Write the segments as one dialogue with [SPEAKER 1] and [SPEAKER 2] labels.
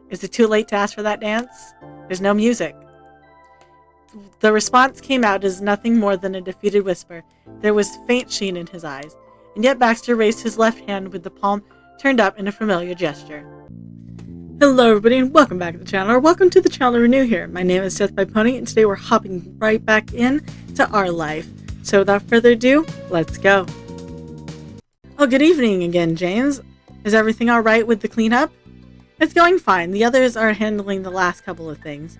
[SPEAKER 1] Is it too late to ask for that dance? There's no music. The response came out as nothing more than a defeated whisper. There was faint sheen in his eyes, and yet Baxter raised his left hand with the palm turned up in a familiar gesture. Hello everybody and welcome back to the channel, or welcome to the channel if you're new here. My name is Death by Pony, and today we're hopping right back in to our life. So without further ado, let's go. Oh, good evening again, James. Is everything alright with the cleanup? It's going fine. The others are handling the last couple of things.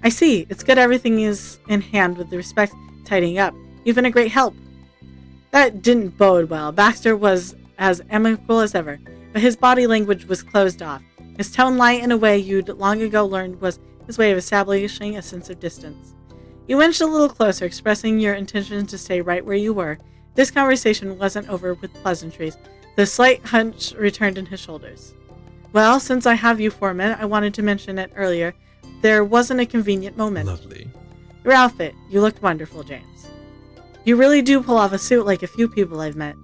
[SPEAKER 1] I see. It's good everything is in hand with respect to tidying up. You've been a great help. That didn't bode well. Baxter was as amicable as ever, but his body language was closed off. His tone light in a way you'd long ago learned was his way of establishing a sense of distance. You inched a little closer, expressing your intention to stay right where you were. This conversation wasn't over with pleasantries. The slight hunch returned in his shoulders. Well, since I have you for a minute, I wanted to mention it earlier. There wasn't a convenient moment.
[SPEAKER 2] Lovely.
[SPEAKER 1] Your outfit. You looked wonderful, James. You really do pull off a suit like a few people I've met.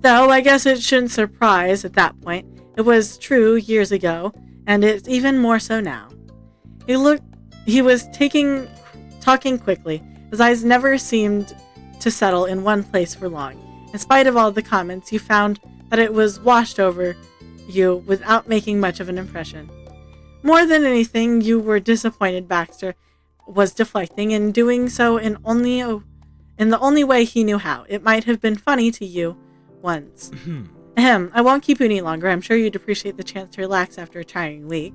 [SPEAKER 1] Though, I guess it shouldn't surprise at that point. It was true years ago, and it's even more so now. He was talking quickly. His eyes never seemed to settle in one place for long. In spite of all the comments, you found that it was washed over you without making much of an impression. More than anything, you were disappointed Baxter was deflecting and doing so in the only way he knew how. It might have been funny to you once. I won't keep you any longer. I'm sure you'd appreciate the chance to relax after a tiring week.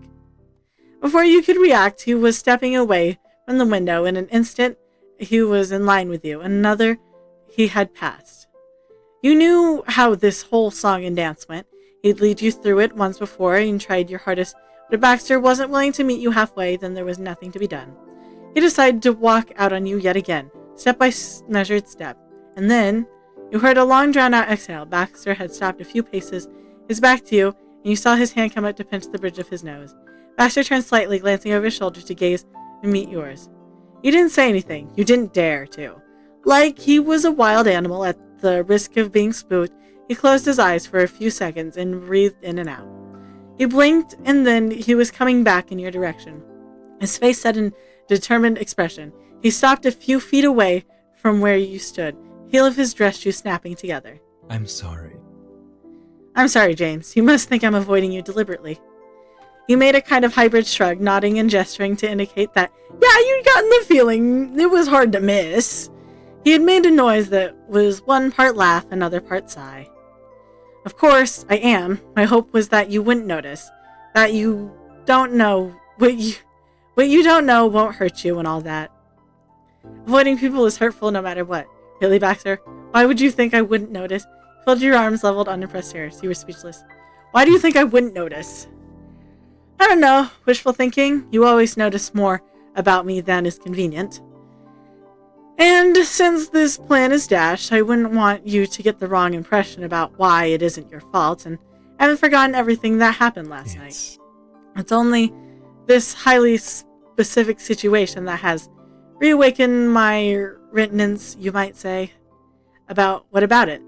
[SPEAKER 1] Before you could react, he was stepping away from the window. In an instant, he was in line with you. Another, he had passed. You knew how this whole song and dance went. He'd lead you through it once before and tried your hardest, but if Baxter wasn't willing to meet you halfway, then there was nothing to be done. He decided to walk out on you yet again, step by measured step, and then you heard a long drawn-out exhale. Baxter had stopped a few paces, his back to you, and you saw his hand come up to pinch the bridge of his nose. Baxter turned slightly, glancing over his shoulder to gaze and meet yours. You didn't say anything. You didn't dare to. Like he was a wild animal at the risk of being spooked, he closed his eyes for a few seconds and breathed in and out. He blinked, and then he was coming back in your direction. His face set in determined expression. He stopped a few feet away from where you stood, heel of his dress shoe snapping together.
[SPEAKER 2] I'm sorry.
[SPEAKER 1] I'm sorry, James. You must think I'm avoiding you deliberately. You made a kind of hybrid shrug, nodding and gesturing to indicate that, yeah, you'd gotten the feeling it was hard to miss. He had made a noise that was one part laugh, another part sigh. Of course, I am. My hope was that you wouldn't notice. That you don't know what you don't know won't hurt you and all that. Avoiding people is hurtful no matter what. Really, Baxter? Why would you think I wouldn't notice? You folded your arms, leveled unimpressed stares. You were speechless. Why do you think I wouldn't notice? I don't know. Wishful thinking. You always notice more about me than is convenient. And since this plan is dashed, I wouldn't want you to get the wrong impression about why it isn't your fault, and I haven't forgotten everything that happened last night. It's only this highly specific situation that has reawakened my reticence, you might say. What about it?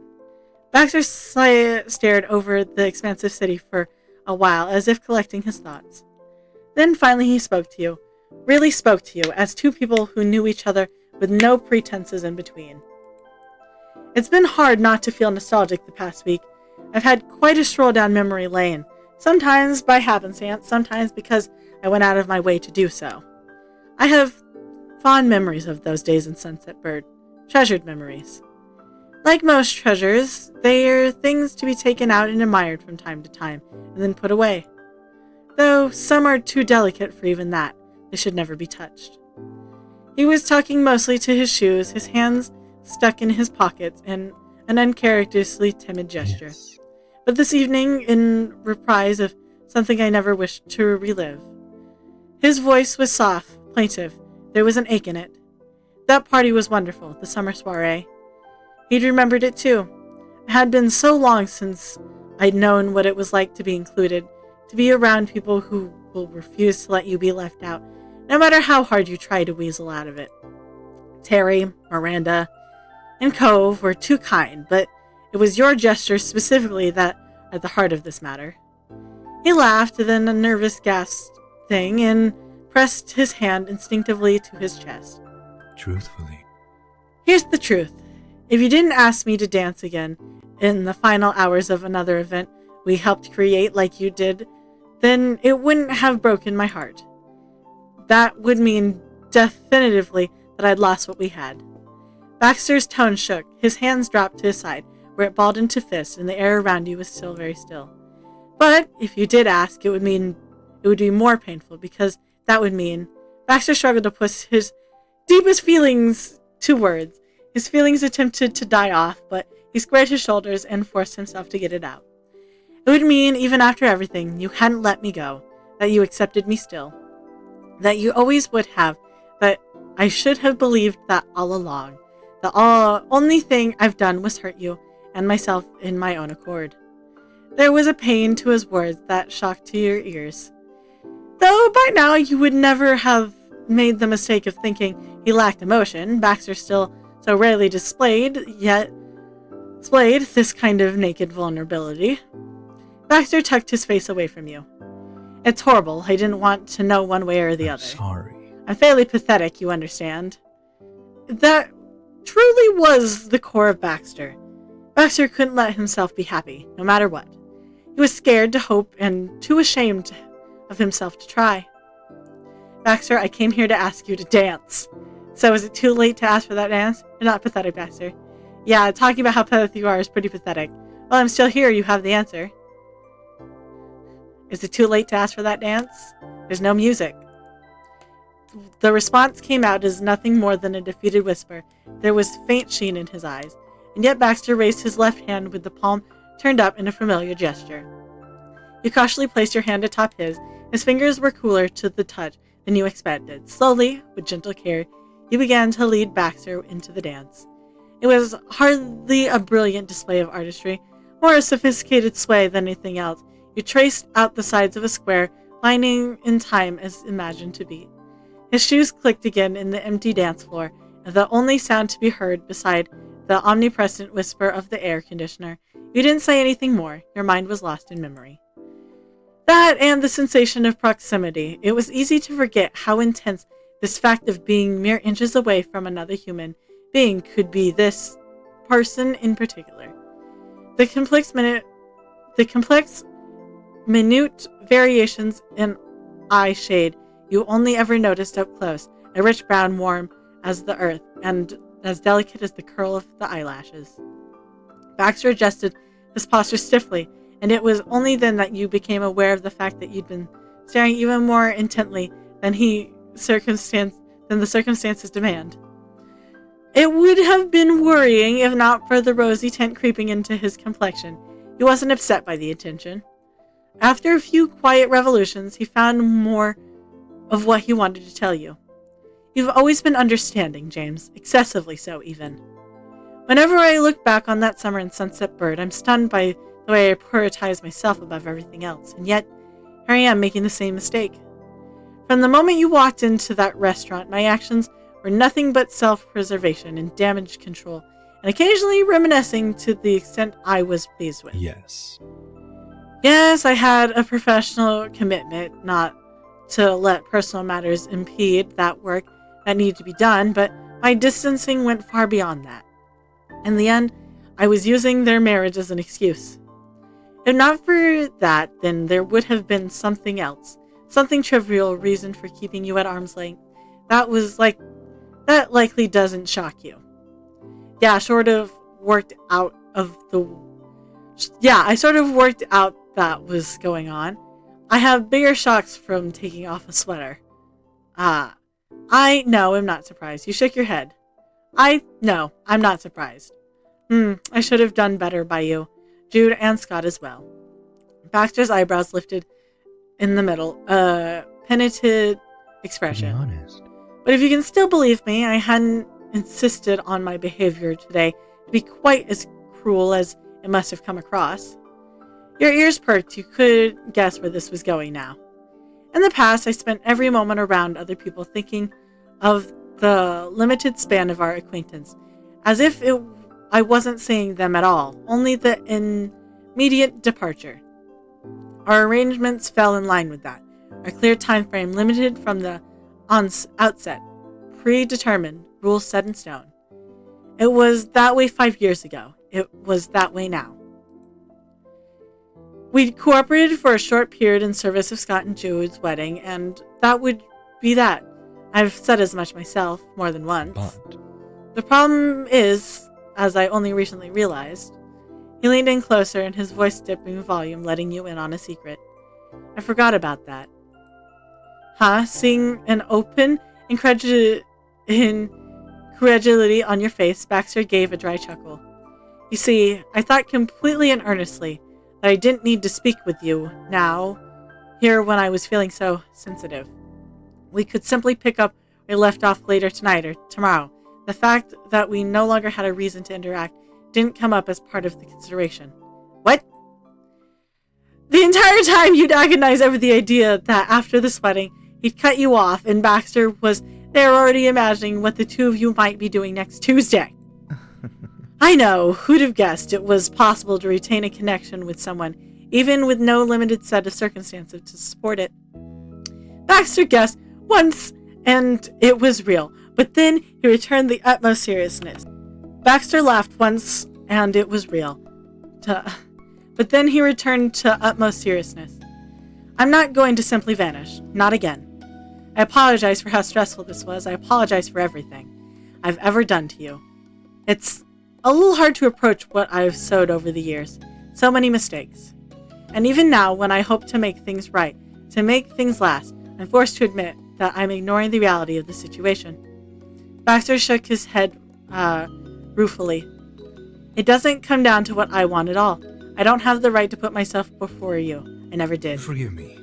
[SPEAKER 1] Baxter stared over the expansive city for a while, as if collecting his thoughts. Then finally he spoke to you. Really spoke to you, as two people who knew each other with no pretenses in between. It's been hard not to feel nostalgic the past week. I've had quite a stroll down memory lane, sometimes by happenstance, sometimes because I went out of my way to do so. I have fond memories of those days in Sunset Bird, treasured memories. Like most treasures, they are things to be taken out and admired from time to time, and then put away. Though some are too delicate for even that, they should never be touched. He was talking mostly to his shoes, his hands stuck in his pockets, and an uncharacteristically timid gesture.
[SPEAKER 2] Yes.
[SPEAKER 1] But this evening, in reprise of something I never wished to relive. His voice was soft, plaintive. There was an ache in it. That party was wonderful, the summer soiree. He'd remembered it too. It had been so long since I'd known what it was like to be included, to be around people who will refuse to let you be left out, no matter how hard you try to weasel out of it. Terry, Miranda, and Cove were too kind, but it was your gestures specifically that are at the heart of this matter. He laughed, then a nervous gasp thing, and pressed his hand instinctively to his chest.
[SPEAKER 2] Truthfully.
[SPEAKER 1] Here's the truth. If you didn't ask me to dance again in the final hours of another event we helped create like you did, then it wouldn't have broken my heart. That would mean definitively that I'd lost what we had. Baxter's tone shook. His hands dropped to his side, where it balled into fists, and the air around you was still very still. But if you did ask, it would be more painful, because that would mean... Baxter struggled to put his deepest feelings to words. His feelings attempted to die off, but he squared his shoulders and forced himself to get it out. It would mean, even after everything, you hadn't let me go, that you accepted me still, that you always would have, that I should have believed that all along. The only thing I've done was hurt you and myself in my own accord. There was a pain to his words that shocked to your ears. Though by now you would never have made the mistake of thinking he lacked emotion, Baxter still so rarely displayed this kind of naked vulnerability. Baxter tucked his face away from you. It's horrible. I didn't want to know one way or the other.
[SPEAKER 2] Sorry.
[SPEAKER 1] I'm fairly pathetic, you understand. That truly was the core of Baxter. Baxter couldn't let himself be happy, no matter what. He was scared to hope and too ashamed of himself to try. Baxter, I came here to ask you to dance. So is it too late to ask for that dance? You're not pathetic, Baxter. Yeah, talking about how pathetic you are is pretty pathetic. Well, I'm still here. You have the answer. Is it too late to ask for that dance? There's no music. The response came out as nothing more than a defeated whisper. There was faint sheen in his eyes, and yet Baxter raised his left hand with the palm turned up in a familiar gesture. You cautiously placed your hand atop his. His fingers were cooler to the touch than you expected. Slowly, with gentle care, you began to lead Baxter into the dance. It was hardly a brilliant display of artistry, more a sophisticated sway than anything else. You traced out the sides of a square, lining in time as imagined to be. His shoes clicked again in the empty dance floor, and the only sound to be heard beside the omnipresent whisper of the air conditioner. You didn't say anything more. Your mind was lost in memory. That and the sensation of proximity. It was easy to forget how intense this fact of being mere inches away from another human being could be, this person in particular. The complex minute variations in eye shade you only ever noticed up close, a rich brown warm as the earth, and as delicate as the curl of the eyelashes. Baxter adjusted his posture stiffly, and it was only then that you became aware of the fact that you'd been staring even more intently than the circumstances demand. It would have been worrying if not for the rosy tint creeping into his complexion. He wasn't upset by the attention. After a few quiet revolutions, he found more of what he wanted to tell you. You've always been understanding, James, excessively so even. Whenever I look back on that summer in Sunset Bird, I'm stunned by the way I prioritize myself above everything else, and yet here I am making the same mistake. From the moment you walked into that restaurant, my actions were nothing but self-preservation and damage control, and occasionally reminiscing to the extent I was pleased with.
[SPEAKER 2] Yes,
[SPEAKER 1] I had a professional commitment not to let personal matters impede that work that needed to be done, but my distancing went far beyond that. In the end, I was using their marriage as an excuse. If not for that, then there would have been something else, something trivial reason for keeping you at arm's length. That likely doesn't shock you. I sort of worked out that was going on. I have bigger shocks from taking off a sweater. No, I'm not surprised. You shook your head. No, I'm not surprised. I should have done better by you. Jude and Scott as well. Baxter's eyebrows lifted in the middle, a penitent expression.
[SPEAKER 2] to be honest.
[SPEAKER 1] But if you can still believe me, I hadn't insisted on my behavior today to be quite as cruel as it must have come across. Your ears perked. You could guess where this was going now. In the past, I spent every moment around other people thinking of the limited span of our acquaintance, as if I wasn't seeing them at all, only the immediate departure. Our arrangements fell in line with that. Our clear time frame limited from the outset. Predetermined, rules set in stone. It was that way 5 years ago. It was that way now. We cooperated for a short period in service of Scott and Jude's wedding, and that would be that. I've said as much myself, more than once.
[SPEAKER 2] But
[SPEAKER 1] The problem is, as I only recently realized, he leaned in closer and his voice dipping volume, letting you in on a secret. I forgot about that. Huh? Seeing an open incredulity on your face, Baxter gave a dry chuckle. You see, I thought completely and earnestly that I didn't need to speak with you now, here when I was feeling so sensitive. We could simply pick up where we left off later tonight or tomorrow. The fact that we no longer had a reason to interact didn't come up as part of the consideration. What? The entire time you'd agonize over the idea that after this wedding, he'd cut you off, and Baxter was there already imagining what the two of you might be doing next Tuesday. I know, who'd have guessed it was possible to retain a connection with someone, even with no limited set of circumstances to support it. Baxter guessed once, and it was real, but then he returned the utmost seriousness. Baxter laughed once, and it was real. But then he returned to utmost seriousness. I'm not going to simply vanish. Not again. I apologize for how stressful this was. I apologize for everything I've ever done to you. It's a little hard to approach what I've sowed over the years. So many mistakes. And even now, when I hope to make things right, to make things last, I'm forced to admit that I'm ignoring the reality of the situation. Baxter shook his head ruefully. It doesn't come down to what I want at all. I don't have the right to put myself before you. I never did.
[SPEAKER 2] forgive me.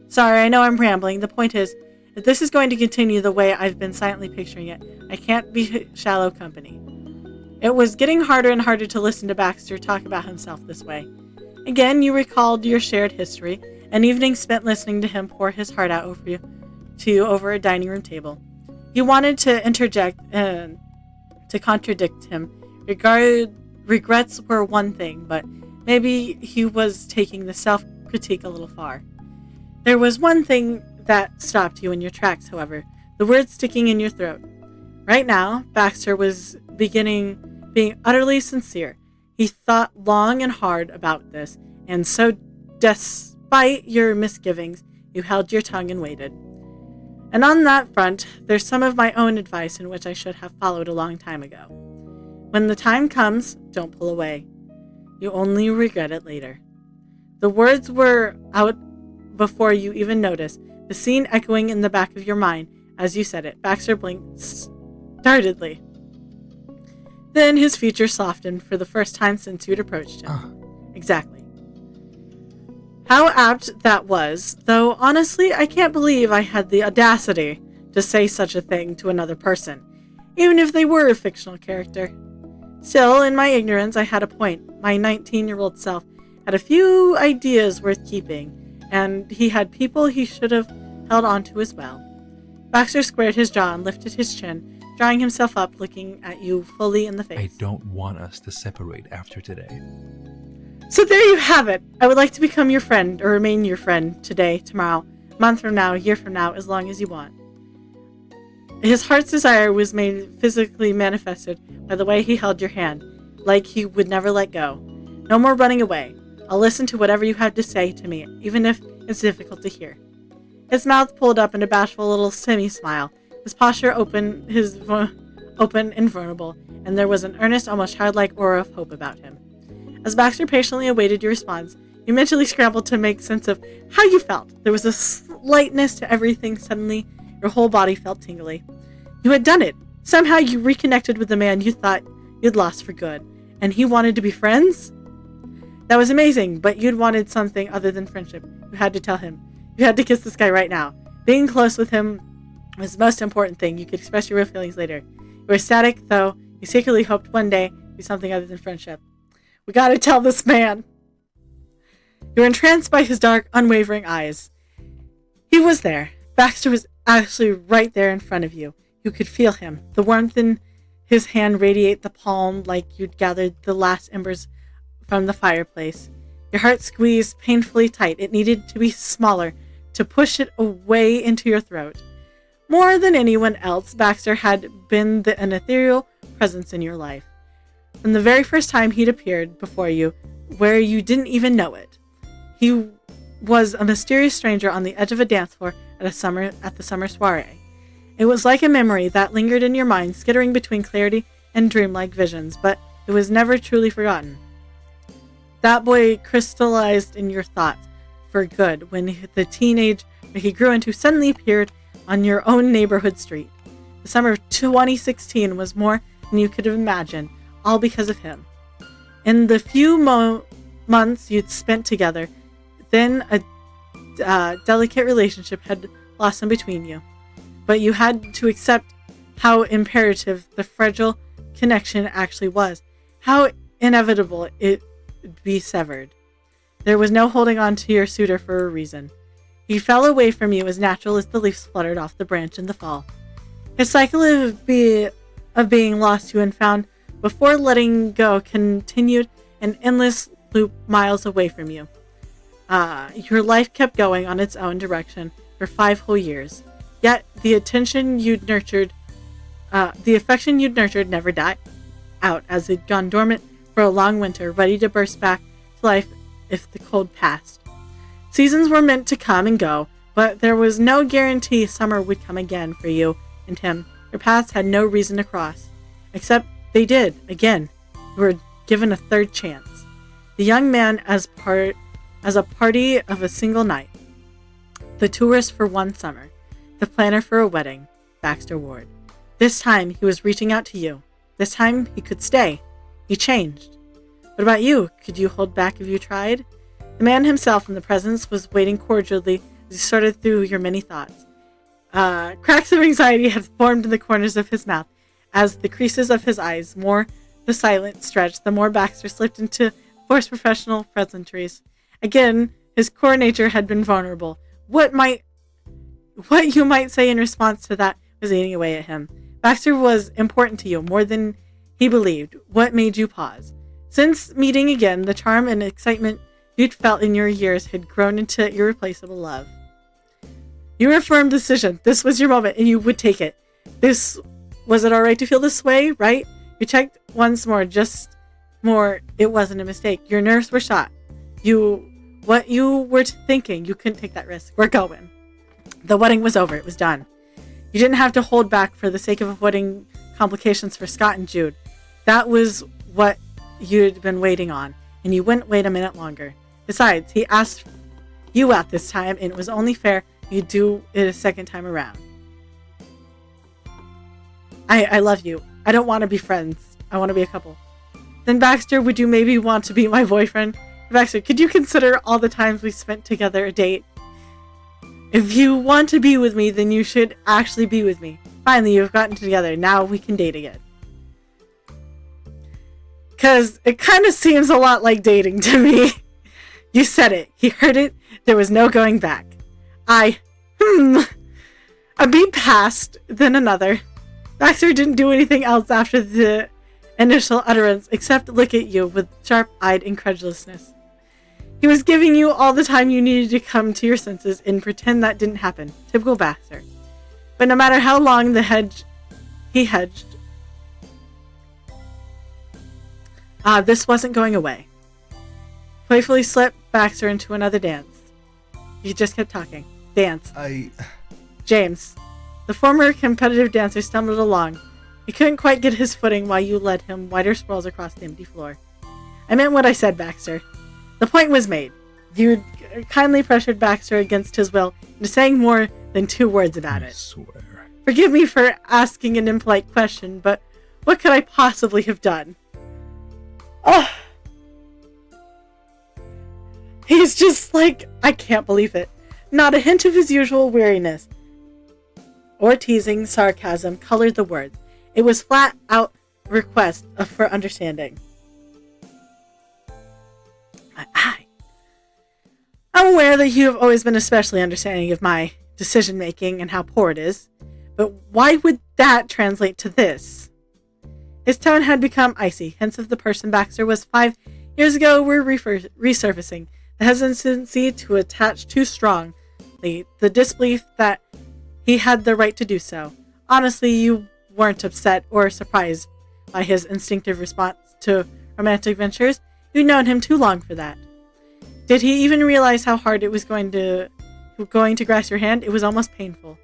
[SPEAKER 1] Sorry, I know I'm rambling. The point is, if this is going to continue the way I've been silently picturing it, I can't be shallow company. It was getting harder and harder to listen to Baxter talk about himself this way. Again, you recalled your shared history, an evening spent listening to him pour his heart out to you over a dining room table. You wanted to interject and to contradict him. Regrets were one thing, but maybe he was taking the self-critique a little far. There was one thing that stopped you in your tracks, however, the words sticking in your throat. Right now, Baxter was being utterly sincere. He thought long and hard about this, and so despite your misgivings, you held your tongue and waited. And on that front, there's some of my own advice in which I should have followed a long time ago. When the time comes, don't pull away. You only regret it later. The words were out before you even noticed, the scene echoing in the back of your mind as you said it. Baxter blinked startedly. Then his features softened for the first time since you'd approached him. Exactly. How apt that was, though honestly, I can't believe I had the audacity to say such a thing to another person, even if they were a fictional character. Still, in my ignorance, I had a point. My 19-year-old self had a few ideas worth keeping, and he had people he should have held on to as well. Baxter squared his jaw and lifted his chin, drawing himself up, looking at you fully in the face.
[SPEAKER 2] I don't want us to separate after today.
[SPEAKER 1] So there you have it. I would like to become your friend, or remain your friend, today, tomorrow, a month from now, a year from now, as long as you want. His heart's desire was made physically manifested by the way he held your hand, like he would never let go. No more running away. I'll listen to whatever you have to say to me, even if it's difficult to hear. His mouth pulled up in a bashful little semi-smile, his posture open and vulnerable, and there was an earnest, almost childlike aura of hope about him. As Baxter patiently awaited your response, you mentally scrambled to make sense of how you felt. There was a slightness to everything. Suddenly, your whole body felt tingly. You had done it. Somehow you reconnected with the man you thought you'd lost for good, and he wanted to be friends? That was amazing, but you'd wanted something other than friendship. You had to tell him. You had to kiss this guy right now. Being close with him was the most important thing. You could express your real feelings later. You were ecstatic, though. You secretly hoped one day to be something other than friendship. We gotta tell this man. You were entranced by his dark, unwavering eyes. He was there. Baxter was actually right there in front of you. You could feel him. The warmth in his hand radiate the palm like you'd gathered the last embers from the fireplace. Your heart squeezed painfully tight. It needed to be smaller to push it away into your throat. More than anyone else, Baxter had been an ethereal presence in your life. From the very first time he'd appeared before you, where you didn't even know it. He was a mysterious stranger on the edge of a dance floor at the summer soiree. It was like a memory that lingered in your mind, skittering between clarity and dreamlike visions, but it was never truly forgotten. That boy crystallized in your thoughts for good when the teenage he grew into suddenly appeared on your own neighborhood street. The summer of 2016 was more than you could have imagined, all because of him. In the few months you'd spent together, then a delicate relationship had blossomed between you. But you had to accept how imperative the fragile connection actually was, how inevitable it would be severed. There was no holding on to your suitor for a reason. He fell away from you as natural as the leaves fluttered off the branch in the fall. His cycle of being lost to and found before letting go continued an endless loop miles away from you. Your life kept going on its own direction for 5 whole years. Yet the affection you'd nurtured never died out, as it'd gone dormant for a long winter, ready to burst back to life if the cold passed. Seasons were meant to come and go, but there was no guarantee summer would come again for you and him. Your paths had no reason to cross. Except they did, again. You were given a third chance. The young man as a party of a single night. The tourist for one summer. The planner for a wedding. Baxter Ward. This time he was reaching out to you. This time he could stay. He changed. What about you? Could you hold back if you tried? The man himself in the presence was waiting cordially as he sorted through your many thoughts. Cracks of anxiety had formed in the corners of his mouth as the creases of his eyes. More the silence stretched, the more Baxter slipped into forced professional pleasantries. Again, his core nature had been vulnerable. What you might say in response to that was eating away at him. Baxter was important to you, more than he believed. What made you pause? Since meeting again, the charm and excitement you'd felt in your years had grown into irreplaceable love. You were a firm decision. This was your moment, and you would take it. Was it all right to feel this way, right? You checked once more, just more. It wasn't a mistake. Your nerves were shot. What you were thinking, you couldn't take that risk. We're going. The wedding was over. It was done. You didn't have to hold back for the sake of avoiding complications for Scott and Jude. That was what you'd been waiting on, and you wouldn't wait a minute longer. Besides, he asked you out this time, and it was only fair you'd do it a second time around. I love you. I don't want to be friends. I want to be a couple. Then Baxter, would you maybe want to be my boyfriend? Baxter, could you consider all the times we spent together a date? If you want to be with me, then you should actually be with me. Finally, you've gotten together. Now we can date again. Because it kind of seems a lot like dating to me. You said it. He heard it. There was no going back. A beat passed, then another. Baxter didn't do anything else after the initial utterance except look at you with sharp-eyed incredulousness. He was giving you all the time you needed to come to your senses and pretend that didn't happen. Typical Baxter. But no matter how long he hedged, this wasn't going away. Playfully slipped Baxter into another dance. He just kept talking. Dance. James, the former competitive dancer, stumbled along. He couldn't quite get his footing while you led him wider sprawls across the empty floor. I meant what I said, Baxter. The point was made. You kindly pressured Baxter against his will into saying more than 2 words about
[SPEAKER 2] I
[SPEAKER 1] it.
[SPEAKER 2] swear.
[SPEAKER 1] Forgive me for asking an impolite question, but what could I possibly have done? Oh. He's just like, I can't believe it. Not a hint of his usual weariness or teasing sarcasm colored the words. It was flat out request for understanding. I'm aware that you have always been especially understanding of my decision making and how poor it is, but why would that translate to this? His tone had become icy, hence of the person Baxter was 5 Years ago, we're resurfacing. The hesitancy to attach too strongly, the disbelief that he had the right to do so. Honestly, you weren't upset or surprised by his instinctive response to romantic ventures. You'd known him too long for that. Did he even realize how hard it was going to grasp your hand? It was almost painful.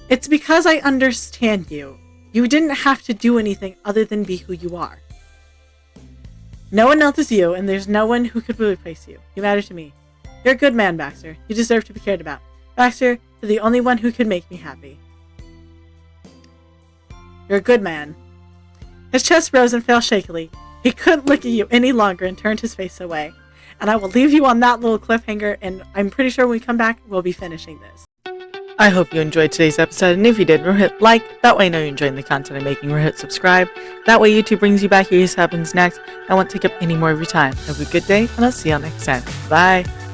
[SPEAKER 1] It's because I understand you. You didn't have to do anything other than be who you are. No one else is you, and there's no one who could replace you. You matter to me. You're a good man, Baxter. You deserve to be cared about. Baxter, you're the only one who could make me happy. You're a good man. His chest rose and fell shakily. He couldn't look at you any longer and turned his face away. And I will leave you on that little cliffhanger, and I'm pretty sure when we come back, we'll be finishing this. I hope you enjoyed today's episode, and if you did, hit like. That way I know you're enjoying the content I'm making. Hit subscribe. That way YouTube brings you back. Here's what happens next. I won't take up any more of your time. Have a good day, and I'll see you next time. Bye.